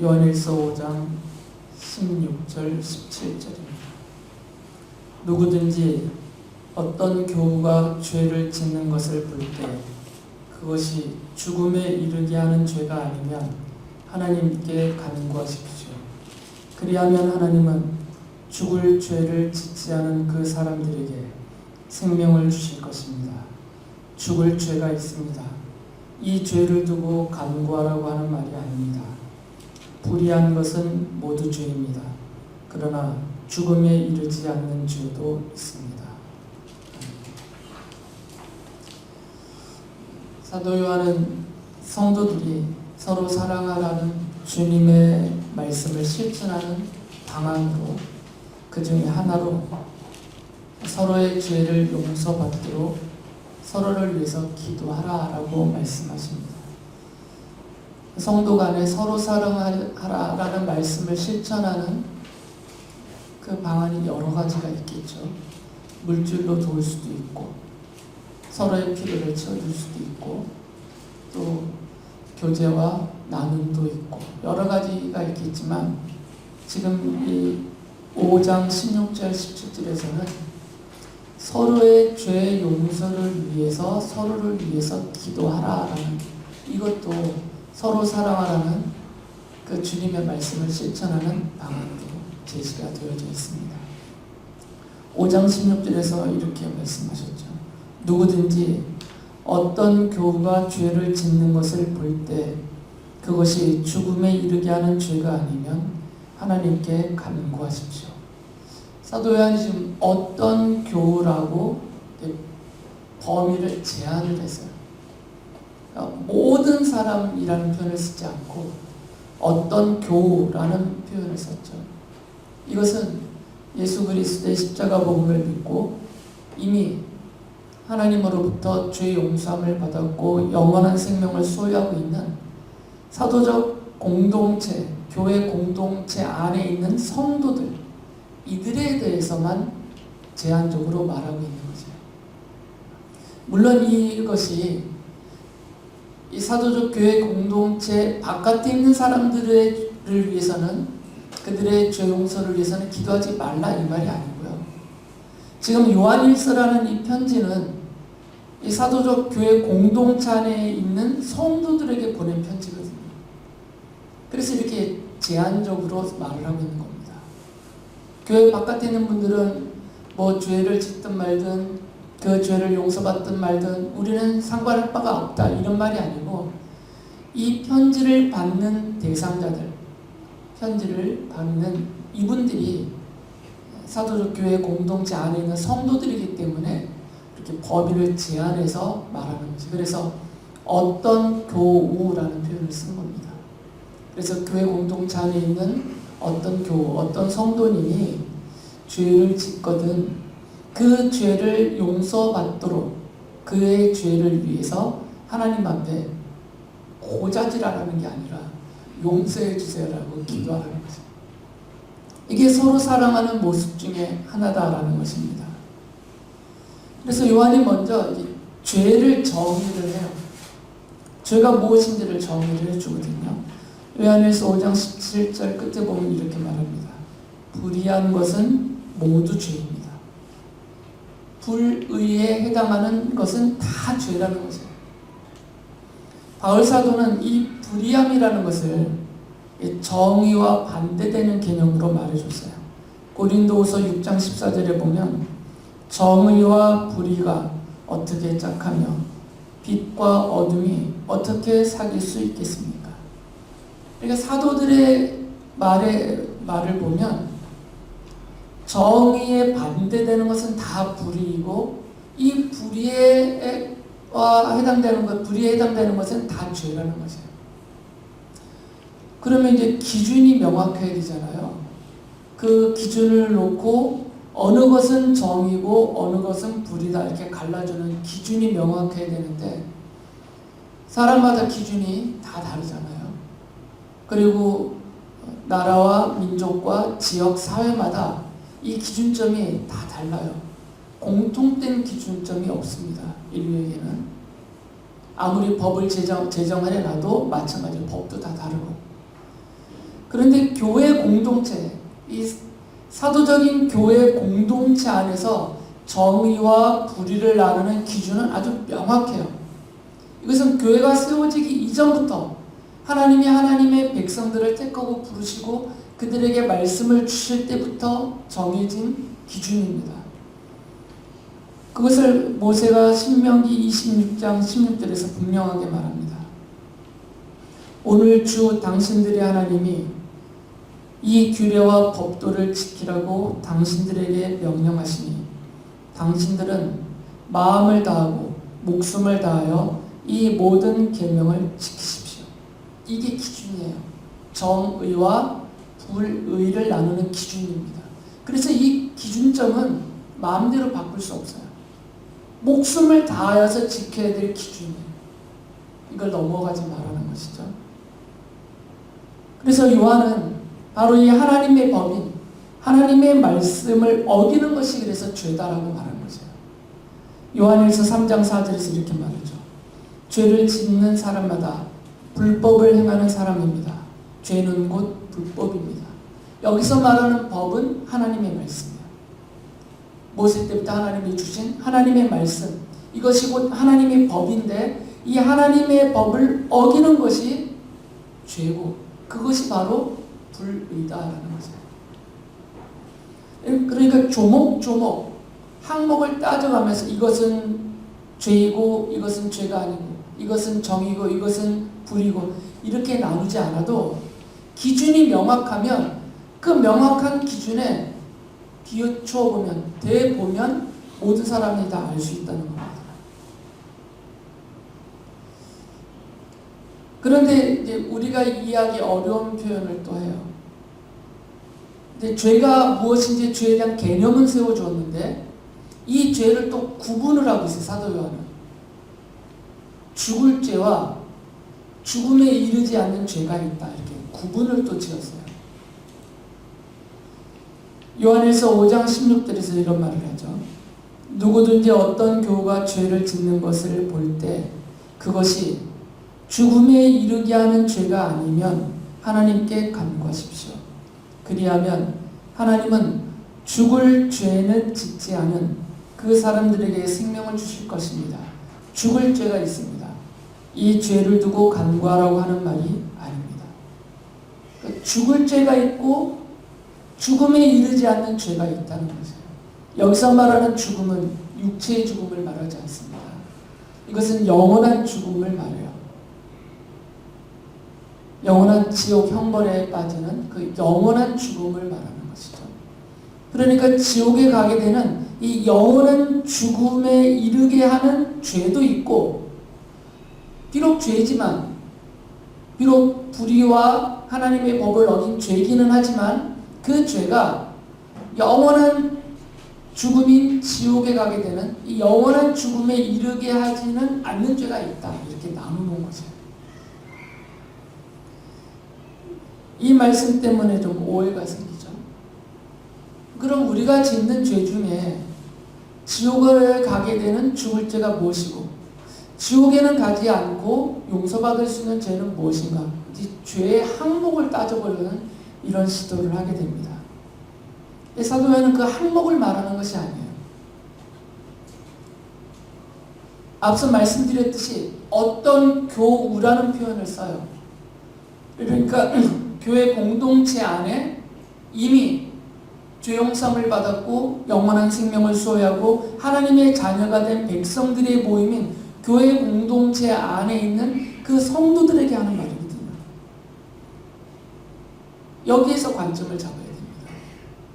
요한일서 5장 16절 17절입니다. 누구든지 어떤 교우가 죄를 짓는 것을 볼 때 그것이 죽음에 이르게 하는 죄가 아니면 하나님께 간구하십시오. 그리하면 하나님은 죽을 죄를 짓지 않은 그 사람들에게 생명을 주실 것입니다. 죽을 죄가 있습니다. 이 죄를 두고 간구하라고 하는 말이 아닙니다. 불의한 것은 모두 죄입니다. 그러나 죽음에 이르지 않는 죄도 있습니다. 사도 요한은 성도들이 서로 사랑하라는 주님의 말씀을 실천하는 방안으로, 그 중에 하나로 서로의 죄를 용서받도록 서로를 위해서 기도하라라고 말씀하십니다. 성도 간에 서로 사랑하라라는 말씀을 실천하는 그 방안이 여러 가지가 있겠죠. 물질로 도울 수도 있고, 서로의 필요를 채워줄 수도 있고, 또 교제와 나눔도 있고, 여러 가지가 있겠지만 지금 이 5장 16절 17절에서는 서로의 죄 용서를 위해서 서로를 위해서 기도하라라는, 이것도 서로 사랑하라는 그 주님의 말씀을 실천하는 방안으로 제시가 되어져 있습니다. 5장 16절에서 이렇게 말씀하셨죠. 누구든지 어떤 교우가 죄를 짓는 것을 볼 때 그것이 죽음에 이르게 하는 죄가 아니면 하나님께 간구하십시오. 사도 요한이 지금 어떤 교우라고 범위를 제한을 했어요. 그러니까 모든 사람이라는 표현을 쓰지 않고 어떤 교우라는 표현을 썼죠. 이것은 예수 그리스도의 십자가 복음을 믿고 이미 하나님으로부터 죄 용서함을 받았고 영원한 생명을 소유하고 있는 사도적 공동체, 교회 공동체 안에 있는 성도들, 이들에 대해서만 제한적으로 말하고 있는 거죠. 물론 이것이 이 사도적 교회 공동체 바깥에 있는 사람들을 위해서는, 그들의 죄 용서를 위해서는 기도하지 말라 이 말이 아니고요. 지금 요한일서라는 이 편지는 이 사도적 교회 공동체 안에 있는 성도들에게 보낸 편지거든요. 그래서 이렇게 제한적으로 말을 하고 있는 겁니다. 교회 바깥에 있는 분들은 뭐 죄를 짓든 말든 그 죄를 용서받든 말든 우리는 상관할 바가 없다 이런 말이 아니고, 이 편지를 받는 대상자들, 편지를 받는 이분들이 사도적 교회 공동체 안에 있는 성도들이기 때문에 이렇게 범위를 제한해서 말하는 거지. 그래서 어떤 교우라는 표현을 쓴 겁니다. 그래서 교회 공동체 안에 있는 어떤 교우, 어떤 성도님이 죄를 짓거든 그 죄를 용서받도록 그의 죄를 위해서 하나님 앞에 고자질하라는 게 아니라 용서해 주세요라고 기도하라는 거죠. 이게 서로 사랑하는 모습 중에 하나다라는 것입니다. 그래서 요한이 먼저 죄를 정의를 해요. 죄가 무엇인지를 정의를 해주거든요. 요한일서 5장 17절 끝에 보면 이렇게 말합니다. 불의한 것은 모두 죄입니다. 불의에 해당하는 것은 다 죄라는 거죠. 바울 사도는 이 불의함이라는 것을 정의와 반대되는 개념으로 말해줬어요. 고린도후서 6장 14절에 보면 정의와 불의가 어떻게 짝하며 빛과 어둠이 어떻게 사귈 수 있겠습니까? 그러니까 사도들의 말을 보면 정의에 반대되는 것은 다 불의이고 이 불의에 해당되는 것은 다 죄라는 거죠. 그러면 이제 기준이 명확해야 되잖아요. 그 기준을 놓고 어느 것은 정의고 어느 것은 불의다 이렇게 갈라주는 기준이 명확해야 되는데 사람마다 기준이 다 다르잖아요. 그리고 나라와 민족과 지역, 사회마다 이 기준점이 다 달라요. 공통된 기준점이 없습니다. 인류에게는. 아무리 법을 제정하려 놔도 마찬가지로 법도 다 다르고. 그런데 교회 공동체, 이 사도적인 교회 공동체 안에서 정의와 불의를 나누는 기준은 아주 명확해요. 이것은 교회가 세워지기 이전부터 하나님이 하나님의 백성들을 택하고 부르시고 그들에게 말씀을 주실 때부터 정해진 기준입니다. 그것을 모세가 신명기 26장 16절에서 분명하게 말합니다. 오늘 주 당신들의 하나님이 이 규례와 법도를 지키라고 당신들에게 명령하시니 당신들은 마음을 다하고 목숨을 다하여 이 모든 계명을 지키십시오. 이게 기준이에요. 정의와 불의를 나누는 기준입니다. 그래서 이 기준점은 마음대로 바꿀 수 없어요. 목숨을 다하여서 지켜야 될 기준이에요. 이걸 넘어가지 말라는 것이죠. 그래서 요한은 바로 이 하나님의 법인, 하나님의 말씀을 어기는 것이 그래서 죄다라고 말한 거죠. 요한일서 3장 4절에서 이렇게 말하죠. 죄를 짓는 사람마다 불법을 행하는 사람입니다. 죄는 곧 불법입니다. 여기서 말하는 법은 하나님의 말씀이에요. 모세 때부터 하나님이 주신 하나님의 말씀, 이것이 곧 하나님의 법인데 이 하나님의 법을 어기는 것이 죄고 그것이 바로 불의다라는 거죠. 그러니까 조목조목 항목을 따져가면서 이것은 죄이고 이것은 죄가 아니고 이것은 정이고 이것은 불이고 이렇게 나누지 않아도 기준이 명확하면 그 명확한 기준에 비춰보면 대보면 모든 사람이 다 알 수 있다는 겁니다. 그런데 이제 우리가 이해하기 어려운 표현을 또 해요. 근데 죄가 무엇인지 죄에 대한 개념은 세워주었는데 이 죄를 또 구분을 하고 있어요. 사도 요한은 죽을 죄와 죽음에 이르지 않는 죄가 있다 이렇게 구분을 또 지었어요. 요한일서 5장 16절에서 이런 말을 하죠. 누구든지 어떤 교우가 죄를 짓는 것을 볼 때 그것이 죽음에 이르게 하는 죄가 아니면 하나님께 간구하십시오. 그리하면 하나님은 죽을 죄는 짓지 않은 그 사람들에게 생명을 주실 것입니다. 죽을 죄가 있습니다. 이 죄를 두고 간구하라고 하는 말이 아닙니다. 그러니까 죽을 죄가 있고 죽음에 이르지 않는 죄가 있다는 것이에요. 여기서 말하는 죽음은 육체의 죽음을 말하지 않습니다. 이것은 영원한 죽음을 말해요. 영원한 지옥 형벌에 빠지는 그 영원한 죽음을 말하는 것이죠. 그러니까 지옥에 가게 되는 이 영원한 죽음에 이르게 하는 죄도 있고 비록 죄지만 비록 불의와 하나님의 법을 어긴 죄기는 하지만 그 죄가 영원한 죽음인 지옥에 가게 되는 이 영원한 죽음에 이르게 하지는 않는 죄가 있다. 이렇게 나누는 거죠. 이 말씀 때문에 좀 오해가 생기죠. 그럼 우리가 짓는 죄 중에 지옥을 가게 되는 죽을 죄가 무엇이고 지옥에는 가지 않고 용서받을 수 있는 죄는 무엇인가? 죄의 항목을 따져보려는 이런 시도를 하게 됩니다. 사도 요한은 그 항목을 말하는 것이 아니에요. 앞서 말씀드렸듯이 어떤 교우라는 표현을 써요. 그러니까 교회 공동체 안에 이미 죄용sam을 받았고 영원한 생명을 소유하고 하나님의 자녀가 된 백성들의 모임인 교회 공동체 안에 있는 그 성도들에게 하는 말이거든요. 여기에서 관점을 잡아야 됩니다.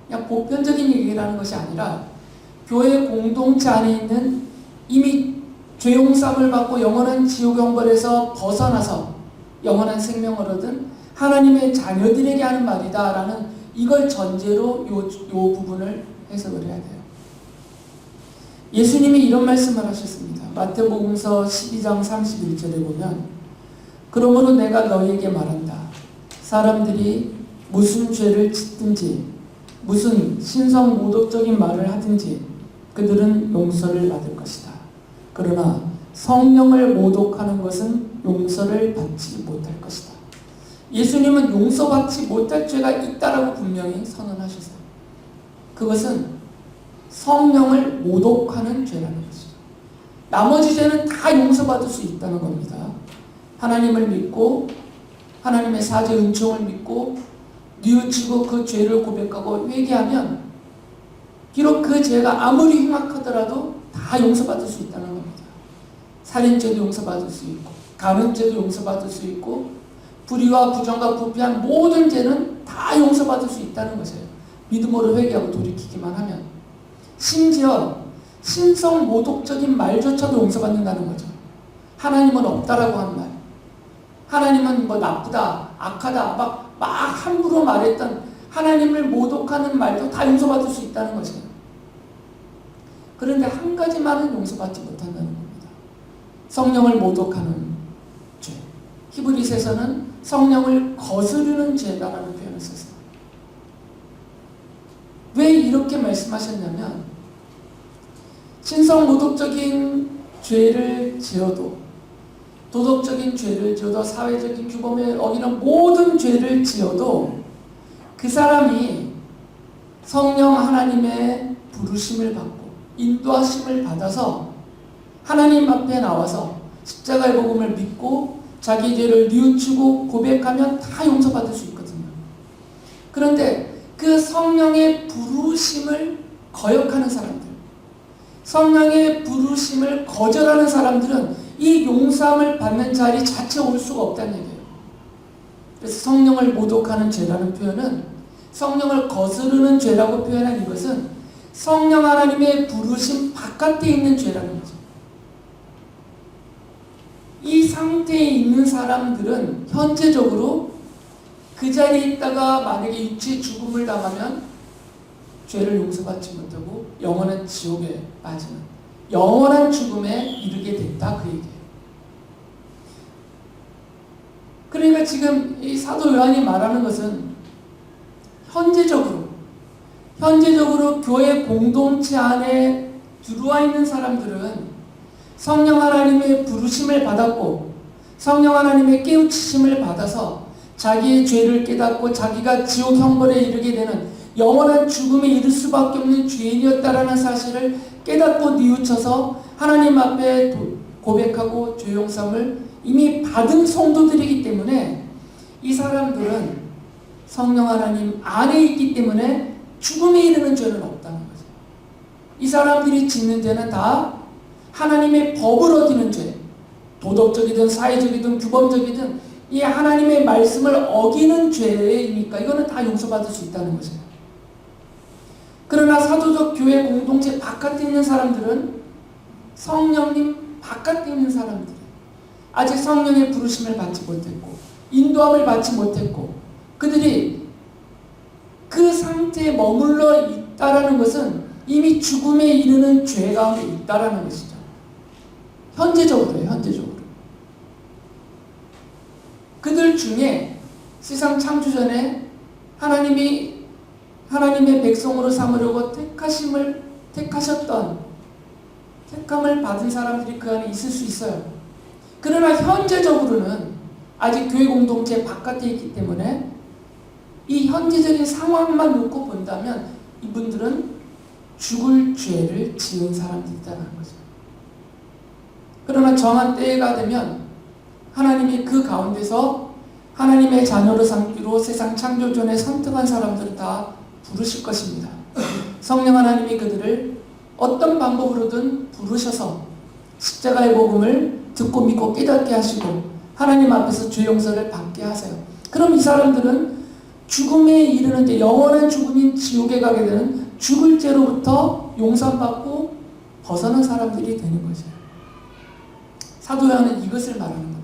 그냥 보편적인 얘기라는 것이 아니라 교회 공동체 안에 있는 이미 죄용sam을 받고 영원한 지옥 형벌에서 벗어나서 영원한 생명을 얻은 하나님의 자녀들에게 하는 말이다라는 이걸 전제로 요 부분을 해석을 해야 돼요. 예수님이 이런 말씀을 하셨습니다. 마태복음서 12장 31절에 보면 그러므로 내가 너희에게 말한다. 사람들이 무슨 죄를 짓든지 무슨 신성모독적인 말을 하든지 그들은 용서를 받을 것이다. 그러나 성령을 모독하는 것은 용서를 받지 못할 것이다. 예수님은 용서받지 못할 죄가 있다라고 분명히 선언하셨어요. 그것은 성령을 모독하는 죄라는 것이죠. 나머지 죄는 다 용서받을 수 있다는 겁니다. 하나님을 믿고 하나님의 사죄 은총을 믿고 뉘우치고 그 죄를 고백하고 회개하면 비록 그 죄가 아무리 흉악하더라도 다 용서받을 수 있다는 겁니다. 살인죄도 용서받을 수 있고 간음죄도 용서받을 수 있고 불의와 부정과 부패한 모든 죄는 다 용서받을 수 있다는 것이에요. 믿음으로 회개하고 돌이키기만 하면. 심지어 신성 모독적인 말조차도 용서받는다는 거죠. 하나님은 없다라고 한 말, 하나님은 뭐 나쁘다, 악하다, 막 함부로 말했던 하나님을 모독하는 말도 다 용서받을 수 있다는 것이에요. 그런데 한 가지만은 용서받지 못한다는 겁니다. 성령을 모독하는 죄. 히브리서에서는 성령을 거스르는 죄다라는 표현을 썼어요. 왜 이렇게 말씀하셨냐면 신성 모독적인 죄를 지어도 도덕적인 죄를 지어도 사회적인 규범에 어기는 모든 죄를 지어도 그 사람이 성령 하나님의 부르심을 받고 인도하심을 받아서 하나님 앞에 나와서 십자가의 복음을 믿고 자기 죄를 뉘우치고 고백하면 다 용서받을 수 있거든요. 그런데 그 성령의 부르심을 거역하는 사람들, 성령의 부르심을 거절하는 사람들은 이 용서함을 받는 자리 자체에 올 수가 없다는 얘기예요. 그래서 성령을 모독하는 죄라는 표현은 성령을 거스르는 죄라고 표현한 이것은 성령 하나님의 부르심 바깥에 있는 죄라는 거죠. 이 상태에 있는 사람들은 현재적으로 그 자리에 있다가 만약에 육체의 죽음을 당하면 죄를 용서받지 못하고 영원한 지옥에 빠지는 영원한 죽음에 이르게 됐다 그 얘기예요. 그러니까 지금 이 사도 요한이 말하는 것은 현재적으로 교회 공동체 안에 들어와 있는 사람들은 성령 하나님의 부르심을 받았고 성령 하나님의 깨우치심을 받아서 자기의 죄를 깨닫고 자기가 지옥 형벌에 이르게 되는 영원한 죽음에 이를 수밖에 없는 죄인이었다라는 사실을 깨닫고 뉘우쳐서 하나님 앞에 고백하고 죄 용서함을 이미 받은 성도들이기 때문에 이 사람들은 성령 하나님 안에 있기 때문에 죽음에 이르는 죄는 없다는 거죠. 이 사람들이 짓는 죄는 다 하나님의 법을 어기는 죄, 도덕적이든 사회적이든 규범적이든 이 하나님의 말씀을 어기는 죄이니까 이거는 다 용서받을 수 있다는 거죠. 그러나 사도적 교회 공동체 바깥에 있는 사람들은 성령님 바깥에 있는 사람들, 아직 성령의 부르심을 받지 못했고 인도함을 받지 못했고 그들이 그 상태에 머물러 있다라는 것은 이미 죽음에 이르는 죄 가운데 있다라는 것이죠. 현재적으로요. 현재적으로. 그들 중에 세상 창조 전에 하나님의 백성으로 삼으려고 택함을 받은 사람들이 그 안에 있을 수 있어요. 그러나 현재적으로는 아직 교회 공동체 바깥에 있기 때문에 이 현재적인 상황만 놓고 본다면 이분들은 죽을 죄를 지은 사람들이라는 거죠. 그러나 정한 때가 되면 하나님이 그 가운데서 하나님의 자녀로 삼기로 세상 창조 전에 선택한 사람들을 다 부르실 것입니다. 성령 하나님이 그들을 어떤 방법으로든 부르셔서 십자가의 복음을 듣고 믿고 깨닫게 하시고 하나님 앞에서 죄 용서를 받게 하세요. 그럼 이 사람들은 죽음에 이르는데 영원한 죽음인 지옥에 가게 되는 죽을 죄로부터 용서받고 벗어난 사람들이 되는 거죠. 사도 요한은 이것을 말하는 겁니다.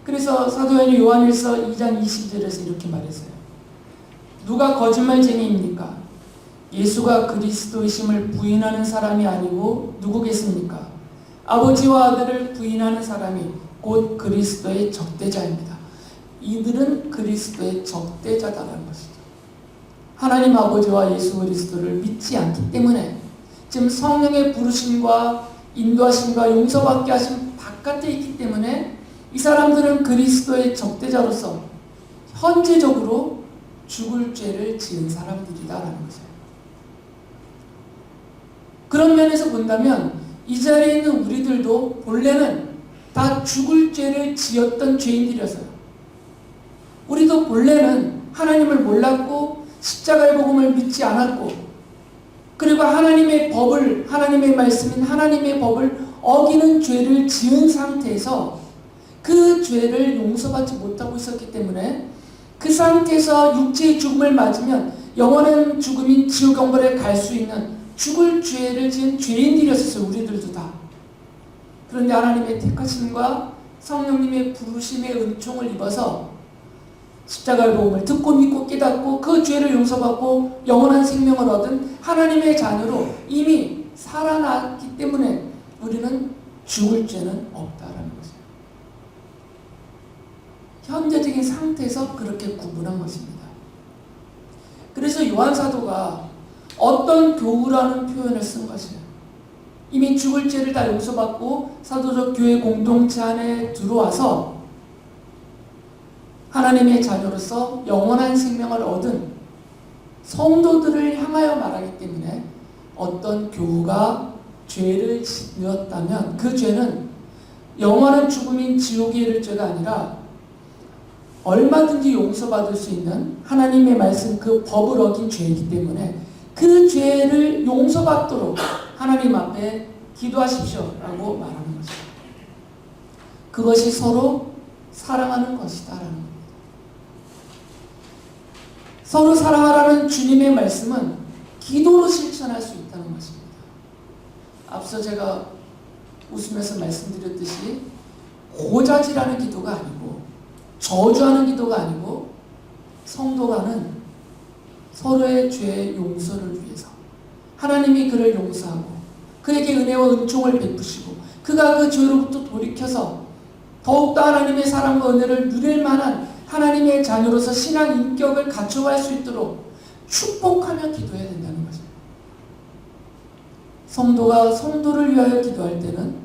그래서 사도 요한일서 2장 20절에서 이렇게 말했어요. 누가 거짓말쟁이입니까? 예수가 그리스도이심을 부인하는 사람이 아니고 누구겠습니까? 아버지와 아들을 부인하는 사람이 곧 그리스도의 적대자입니다. 이들은 그리스도의 적대자다라는 것이죠. 하나님 아버지와 예수 그리스도를 믿지 않기 때문에 지금 성령의 부르심과 인도하심과 용서받게 하심 바깥에 있기 때문에 이 사람들은 그리스도의 적대자로서 현재적으로 죽을 죄를 지은 사람들이다라는 거죠. 그런 면에서 본다면 이 자리에 있는 우리들도 본래는 다 죽을 죄를 지었던 죄인들이었어요. 우리도 본래는 하나님을 몰랐고 십자가의 복음을 믿지 않았고, 그리고 하나님의 법을, 하나님의 말씀인 하나님의 법을 어기는 죄를 지은 상태에서 그 죄를 용서받지 못하고 있었기 때문에 그 상태에서 육체의 죽음을 맞으면 영원한 죽음인 지옥 영벌에 갈 수 있는 죽을 죄를 지은 죄인들이었어요. 우리들도 다. 그런데 하나님의 택하심과 성령님의 부르심의 은총을 입어서 십자가의 복음을 듣고 믿고 깨닫고 그 죄를 용서받고 영원한 생명을 얻은 하나님의 자녀로 이미 살아났기 때문에 우리는 죽을 죄는 없다라는 거죠. 현재적인 상태에서 그렇게 구분한 것입니다. 그래서 요한사도가 어떤 교우라는 표현을 쓴 것이에요. 이미 죽을 죄를 다 용서받고 사도적 교회 공동체 안에 들어와서 하나님의 자녀로서 영원한 생명을 얻은 성도들을 향하여 말하기 때문에 어떤 교우가 죄를 지었다면 그 죄는 영원한 죽음인 지옥에 이를 죄가 아니라 얼마든지 용서받을 수 있는 하나님의 말씀 그 법을 어긴 죄이기 때문에 그 죄를 용서받도록 하나님 앞에 기도하십시오 라고 말하는 것입니다. 그것이 서로 사랑하는 것이다 라는 겁니다. 서로 사랑하라는 주님의 말씀은 기도로 실천할 수 있다는 것입니다. 앞서 제가 웃으면서 말씀드렸듯이 고자질하는 기도가 아니고 저주하는 기도가 아니고 성도가는 서로의 죄의 용서를 위해서 하나님이 그를 용서하고 그에게 은혜와 은총을 베푸시고 그가 그 죄로부터 돌이켜서 더욱더 하나님의 사랑과 은혜를 누릴 만한 하나님의 자녀로서 신앙 인격을 갖춰갈 수 있도록 축복하며 기도해야 된다는 거죠. 성도가 성도를 위하여 기도할 때는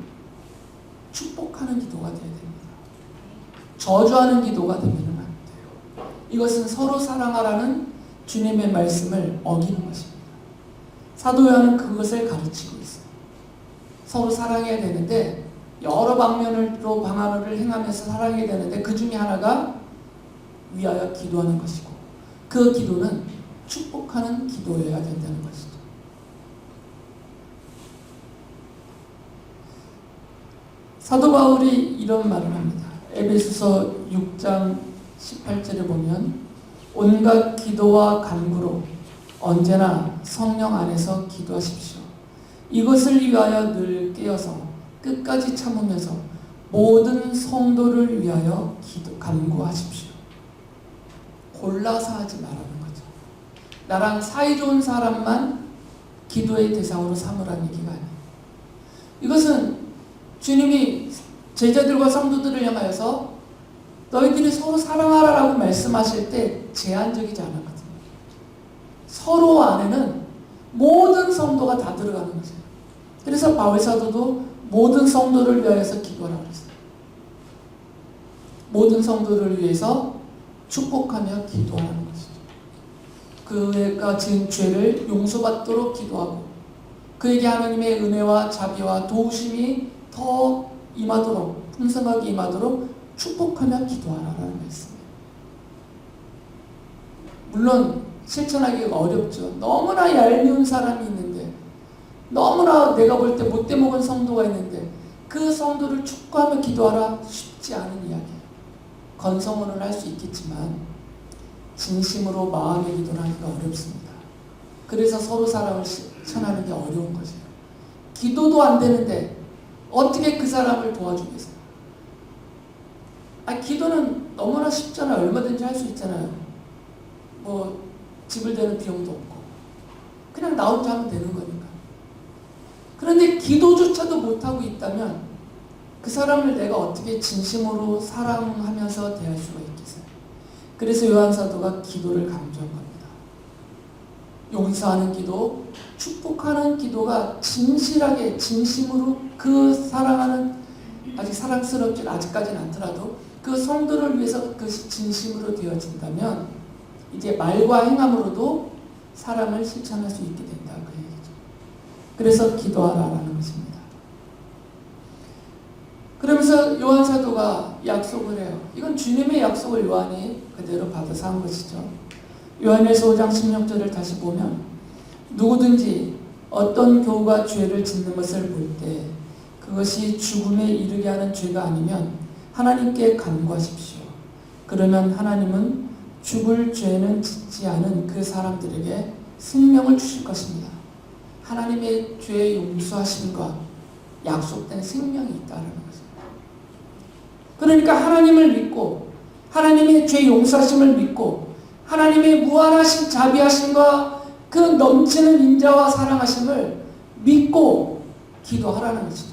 축복하는 기도가 되어야 됩니다. 저주하는 기도가 되면 안 돼요. 이것은 서로 사랑하라는 주님의 말씀을 어기는 것입니다. 사도 요한은 그것을 가르치고 있어요. 서로 사랑해야 되는데 여러 방면으로 방안을 행하면서 사랑해야 되는데 그 중에 하나가 위하여 기도하는 것이고 그 기도는 축복하는 기도여야 된다는 것이죠. 사도 바울이 이런 말을 합니다. 에베소서 6장 18절에 보면 온갖 기도와 간구로 언제나 성령 안에서 기도하십시오. 이것을 위하여 늘 깨어서 끝까지 참으면서 모든 성도를 위하여 간구하십시오. 골라서 하지 말라는 거죠. 나랑 사이좋은 사람만 기도의 대상으로 삼으라는 얘기가 아니에요. 이것은 주님이 제자들과 성도들을 향하여서 너희들이 서로 사랑하라라고 말씀하실 때 제한적이지 않았거든요. 서로 안에는 모든 성도가 다 들어가는 거죠. 그래서 바울 사도도 모든 성도를 위하여서 기도하라고 그랬어요. 모든 성도를 위해서 축복하며 기도하는 것이죠. 그가 지은 죄를 용서받도록 기도하고 그에게 하나님의 은혜와 자비와 도우심이 더 임하도록 풍성하게 임하도록 축복하며 기도하라는 말씀이에요. 물론 실천하기가 어렵죠. 너무나 얄미운 사람이 있는데 너무나 내가 볼 때 못돼 먹은 성도가 있는데 그 성도를 축복하며 기도하라 쉽지 않은 이야기예요. 건성으로는 할 수 있겠지만 진심으로 마음의 기도를 하기가 어렵습니다. 그래서 서로 사랑을 실천하는 게 어려운 거죠. 기도도 안 되는데 어떻게 그 사람을 도와주겠어요? 기도는 너무나 쉽잖아요. 얼마든지 할 수 있잖아요. 뭐 집을 대는 비용도 없고 그냥 나 혼자 하면 되는 거니까. 그런데 기도조차도 못하고 있다면 그 사람을 내가 어떻게 진심으로 사랑하면서 대할 수가 있겠어요? 그래서 요한사도가 기도를 강조한 겁니다. 용서하는 기도, 축복하는 기도가 진실하게 진심으로 그 사랑하는 아직 사랑스럽진 아직까지는 않더라도 그 성도를 위해서 그것이 진심으로 되어진다면 이제 말과 행함으로도 사랑을 실천할 수 있게 된다 그 얘기죠. 그래서 기도하라라는 것입니다. 그러면서 요한 사도가 약속을 해요. 이건 주님의 약속을 요한이 그대로 받아서 한 것이죠. 요한일서 5장 16절을 다시 보면 누구든지 어떤 교우가 죄를 짓는 것을 볼 때 그것이 죽음에 이르게 하는 죄가 아니면 하나님께 간구하십시오. 그러면 하나님은 죽을 죄는 짓지 않은 그 사람들에게 생명을 주실 것입니다. 하나님의 죄의 용서하심과 약속된 생명이 있다는 것입니다. 그러니까 하나님을 믿고 하나님의 죄 용서하심을 믿고 하나님의 무한하신 자비하심과 그 넘치는 인자와 사랑하심을 믿고 기도하라는 것이죠.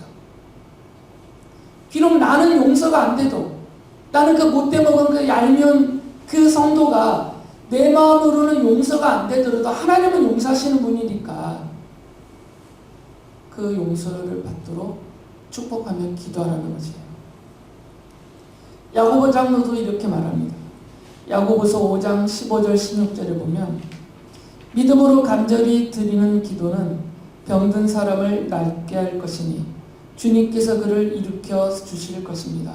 비록 나는 용서가 안 돼도 나는 그 못돼 먹은 그 얄미운 그 성도가 내 마음으로는 용서가 안 되더라도 하나님은 용서하시는 분이니까 그 용서를 받도록 축복하며 기도하라는 것이에요. 야고보 장로도 이렇게 말합니다. 야고보서 5장 15절 16절에 보면 믿음으로 간절히 드리는 기도는 병든 사람을 낫게 할 것이니 주님께서 그를 일으켜 주실 것입니다.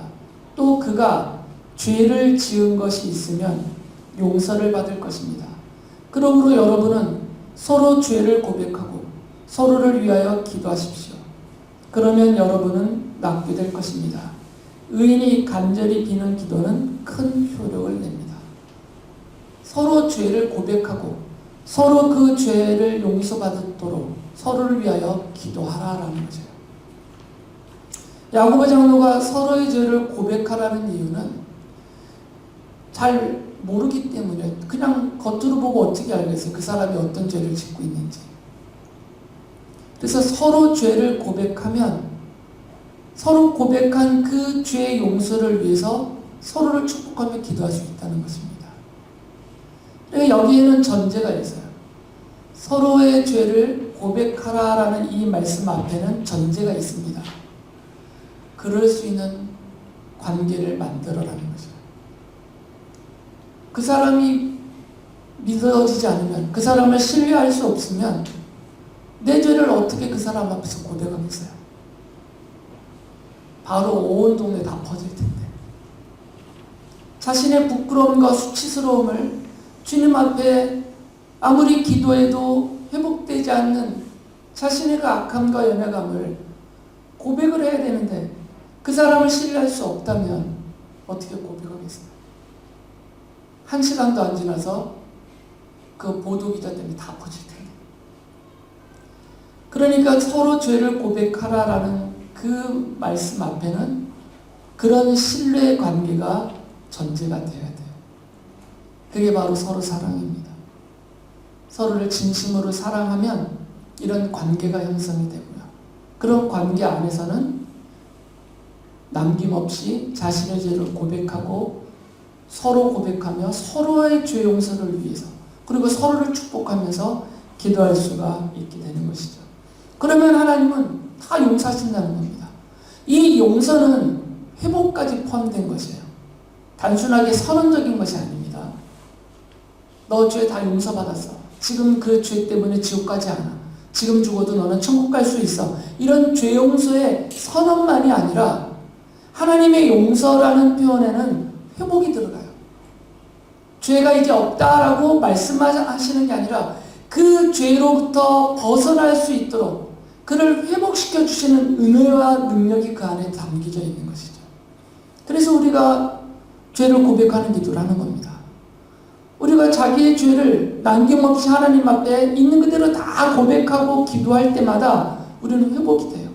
또 그가 죄를 지은 것이 있으면 용서를 받을 것입니다. 그러므로 여러분은 서로 죄를 고백하고 서로를 위하여 기도하십시오. 그러면 여러분은 낫게 될 것입니다. 의인이 간절히 비는 기도는 큰 효력을 냅니다. 서로 죄를 고백하고 서로 그 죄를 용서받도록 서로를 위하여 기도하라라는 거죠. 야고보 장로가 서로의 죄를 고백하라는 이유는 잘 모르기 때문에 그냥 겉으로 보고 어떻게 알겠어요? 그 사람이 어떤 죄를 짓고 있는지. 그래서 서로 죄를 고백하면 서로 고백한 그 죄의 용서를 위해서 서로를 축복하며 기도할 수 있다는 것입니다. 그러니까 여기에는 전제가 있어요. 서로의 죄를 고백하라라는 이 말씀 앞에는 전제가 있습니다. 그럴 수 있는 관계를 만들어라는 거죠. 그 사람이 믿어지지 않으면, 그 사람을 신뢰할 수 없으면 내 죄를 어떻게 그 사람 앞에서 고백하겠어요? 바로 온 동네 다 퍼질 텐데. 자신의 부끄러움과 수치스러움을 주님 앞에 아무리 기도해도 회복되지 않는 자신의 그 악함과 연약함을 고백을 해야 되는데 그 사람을 신뢰할 수 없다면 어떻게 고백하겠어요? 1시간도 안 지나서 그 보도기자 때문에 다 퍼질 텐데. 그러니까 서로 죄를 고백하라라는 그 말씀 앞에는 그런 신뢰의 관계가 전제가 되어야 돼요. 그게 바로 서로 사랑입니다. 서로를 진심으로 사랑하면 이런 관계가 형성이 되고요. 그런 관계 안에서는 남김없이 자신의 죄를 고백하고 서로 고백하며 서로의 죄 용서를 위해서 그리고 서로를 축복하면서 기도할 수가 있게 되는 것이죠. 그러면 하나님은 다 용서하신다는 겁니다. 이 용서는 회복까지 포함된 것이에요. 단순하게 선언적인 것이 아닙니다. 너 죄 다 용서받았어. 지금 그 죄 때문에 지옥 가지 않아. 지금 죽어도 너는 천국 갈 수 있어. 이런 죄 용서의 선언만이 아니라 하나님의 용서라는 표현에는 회복이 들어가요. 죄가 이제 없다라고 말씀하시는 게 아니라 그 죄로부터 벗어날 수 있도록 그를 회복시켜 주시는 은혜와 능력이 그 안에 담겨져 있는 것이죠. 그래서 우리가 죄를 고백하는 기도를 하는 겁니다. 우리가 자기의 죄를 남김없이 하나님 앞에 있는 그대로 다 고백하고 기도할 때마다 우리는 회복이 돼요.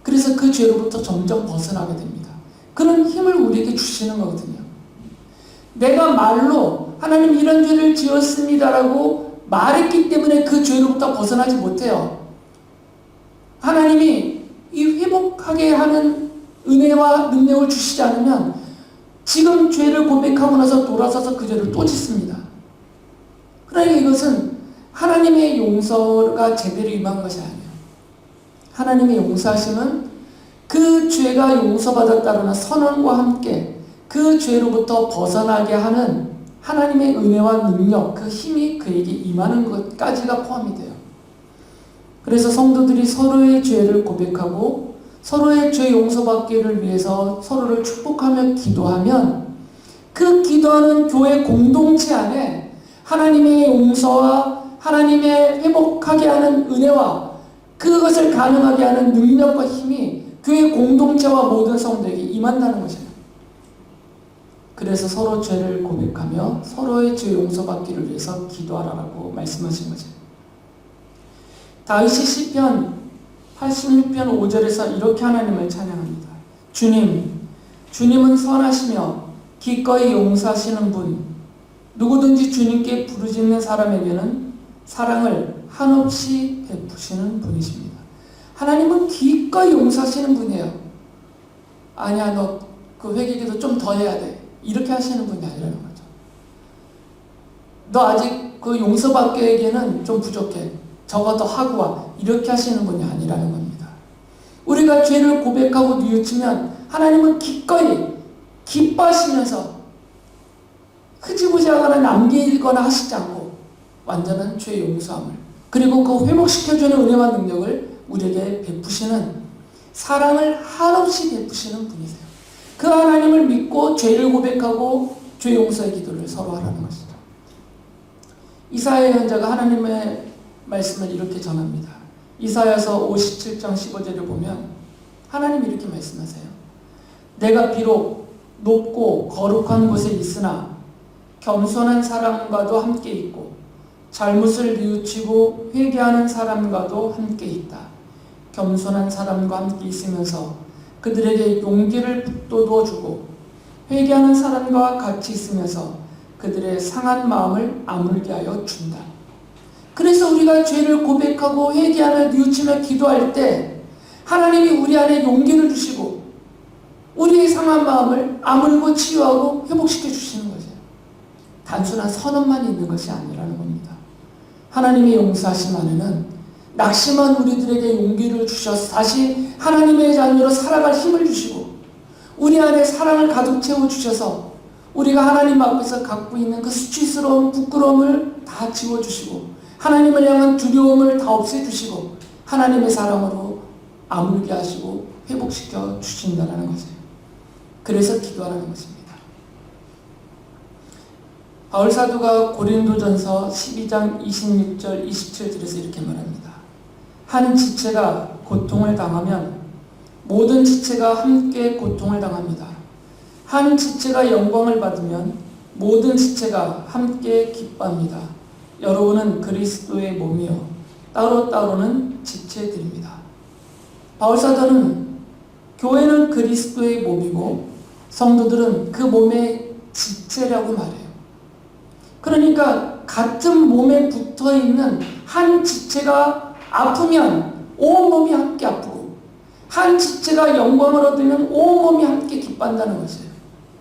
그래서 그 죄로부터 점점 벗어나게 됩니다. 그런 힘을 우리에게 주시는 거거든요. 내가 말로 하나님 이런 죄를 지었습니다라고 말했기 때문에 그 죄로부터 벗어나지 못해요. 하나님이 이 회복하게 하는 은혜와 능력을 주시지 않으면 지금 죄를 고백하고 나서 돌아서서 그 죄를 또 짓습니다. 그러니까 이것은 하나님의 용서가 제대로 임한 것이 아니에요. 하나님의 용서하심은 그 죄가 용서받았다는 선언과 함께 그 죄로부터 벗어나게 하는 하나님의 은혜와 능력, 그 힘이 그에게 임하는 것까지가 포함이 돼요. 그래서 성도들이 서로의 죄를 고백하고 서로의 죄 용서받기를 위해서 서로를 축복하며 기도하면 그 기도하는 교회 공동체 안에 하나님의 용서와 하나님의 회복하게 하는 은혜와 그것을 가능하게 하는 능력과 힘이 교회 공동체와 모든 성도에게 임한다는 것이에요. 그래서 서로 죄를 고백하며 서로의 죄 용서받기를 위해서 기도하라고 말씀하신 거죠. 다윗이 시편 86편 5절에서 이렇게 하나님을 찬양합니다. 주님은 선하시며 기꺼이 용서하시는 분, 누구든지 주님께 부르짖는 사람에게는 사랑을 한없이 베푸시는 분이십니다. 하나님은 기꺼이 용서하시는 분이에요. 아니야, 너 그 회개기도 좀 더 해야 돼. 이렇게 하시는 분이 아니라는 거죠. 너 아직 그 용서받기에는 좀 부족해. 저거 더 하고 와. 이렇게 하시는 분이 아니라는 겁니다. 우리가 죄를 고백하고 뉘우치면 하나님은 기꺼이 기뻐하시면서 흐지부지하거나 남기거나 하시지 않고 완전한 죄 용서함을 그리고 그 회복시켜주는 은혜와 능력을 우리에게 베푸시는 사랑을 한없이 베푸시는 분이세요. 그 하나님을 믿고 죄를 고백하고 죄 용서의 기도를 서로 하라는 것이죠. 이사야 예언자가 하나님의 말씀을 이렇게 전합니다. 이사야서 57장 15절을 보면 하나님이 이렇게 말씀하세요. 내가 비록 높고 거룩한 곳에 있으나 겸손한 사람과도 함께 있고 잘못을 뉘우치고 회개하는 사람과도 함께 있다. 겸손한 사람과 함께 있으면서 그들에게 용기를 북돋워주고 회개하는 사람과 같이 있으면서 그들의 상한 마음을 아물게 하여 준다. 그래서 우리가 죄를 고백하고 회개하며 뉘우치며 기도할 때 하나님이 우리 안에 용기를 주시고 우리의 상한 마음을 아물고 치유하고 회복시켜 주시는 거죠. 단순한 선언만 있는 것이 아니라는 겁니다. 하나님의 용서하심 안에는 낙심한 우리들에게 용기를 주셔서 다시 하나님의 자녀로 살아갈 힘을 주시고 우리 안에 사랑을 가득 채워주셔서 우리가 하나님 앞에서 갖고 있는 그 수치스러운 부끄러움을 다 지워주시고 하나님을 향한 두려움을 다 없애주시고 하나님의 사랑으로 아물게 하시고 회복시켜 주신다는 것이에요. 그래서 기도하라는 것입니다. 바울 사도가 고린도전서 12장 26절 27절에서 이렇게 말합니다. 한 지체가 고통을 당하면 모든 지체가 함께 고통을 당합니다. 한 지체가 영광을 받으면 모든 지체가 함께 기뻐합니다. 여러분은 그리스도의 몸이요 따로따로는 지체들입니다. 바울 사도는 교회는 그리스도의 몸이고 성도들은 그 몸의 지체라고 말해요. 그러니까 같은 몸에 붙어있는 한 지체가 아프면 온 몸이 함께 아프고 한 지체가 영광을 얻으면 온 몸이 함께 기뻐한다는 것이에요.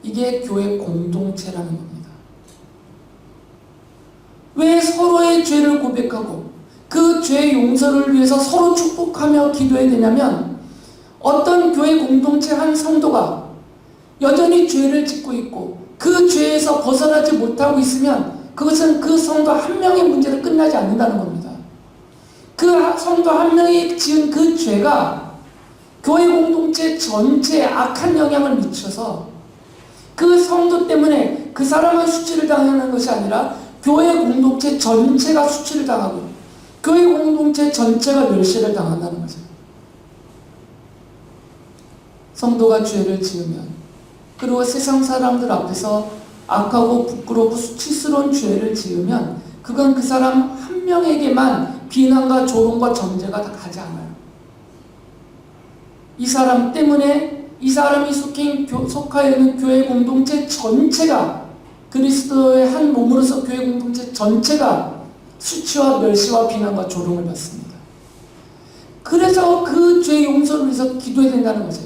이게 교회 공동체라는 겁니다. 왜 서로의 죄를 고백하고 그 죄 용서를 위해서 서로 축복하며 기도해야 되냐면 어떤 교회 공동체 한 성도가 여전히 죄를 짓고 있고 그 죄에서 벗어나지 못하고 있으면 그것은 그 성도 한 명의 문제로 끝나지 않는다는 겁니다. 그 성도 한 명이 지은 그 죄가 교회 공동체 전체에 악한 영향을 미쳐서 그 성도 때문에 그 사람은 수치를 당하는 것이 아니라 교회 공동체 전체가 수치를 당하고 교회 공동체 전체가 멸시를 당한다는 거죠. 성도가 죄를 지으면 그리고 세상 사람들 앞에서 악하고 부끄럽고 수치스러운 죄를 지으면 그건 그 사람 한 명에게만 비난과 조롱과 정죄가 다 가지 않아요. 이 사람 때문에 이 사람이 속하여 있는 교회 공동체 전체가 그리스도의 한 몸으로서 교회 공동체 전체가 수치와 멸시와 비난과 조롱을 받습니다. 그래서 그 죄 용서를 위해서 기도해야 된다는 거죠.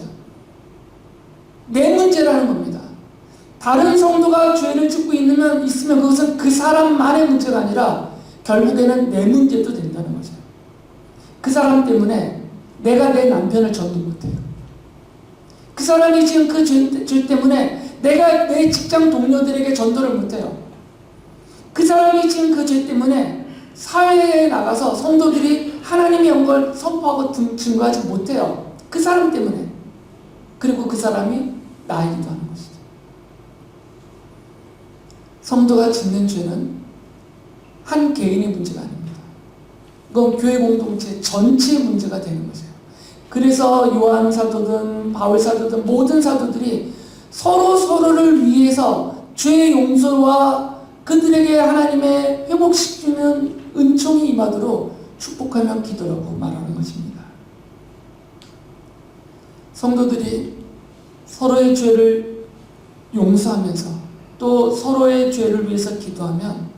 내 문제라는 겁니다. 다른 성도가 죄를 짓고 있으면 그것은 그 사람만의 문제가 아니라 결국에는 내 문제도 된다는 거죠. 그 사람 때문에 내가 내 남편을 전도 못해요. 그 사람이 지금 그 죄 때문에 내가 내 직장 동료들에게 전도를 못해요. 그 사람이 지금 그 죄 때문에 사회에 나가서 성도들이 하나님의 영광을 선포하고 증거하지 못해요. 그 사람 때문에. 그리고 그 사람이 나이기도 하는 것이죠. 성도가 짓는 죄는 한 개인의 문제가 아닙니다. 이건 교회 공동체 전체의 문제가 되는 것이에요. 그래서 요한 사도든 바울 사도든 모든 사도들이 서로를 위해서 죄의 용서와 그들에게 하나님의 회복시키는 은총이 임하도록 축복하며 기도라고 말하는 것입니다. 성도들이 서로의 죄를 용서하면서 또 서로의 죄를 위해서 기도하면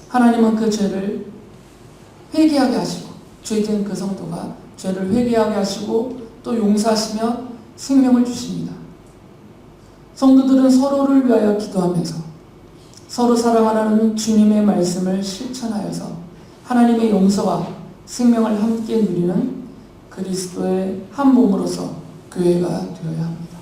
하나님은 그 죄를 회개하게 하시고, 죄된 그 성도가 죄를 회개하게 하시고 또 용서하시며 생명을 주십니다. 성도들은 서로를 위하여 기도하면서 서로 사랑하는 주님의 말씀을 실천하여서 하나님의 용서와 생명을 함께 누리는 그리스도의 한 몸으로서 교회가 되어야 합니다.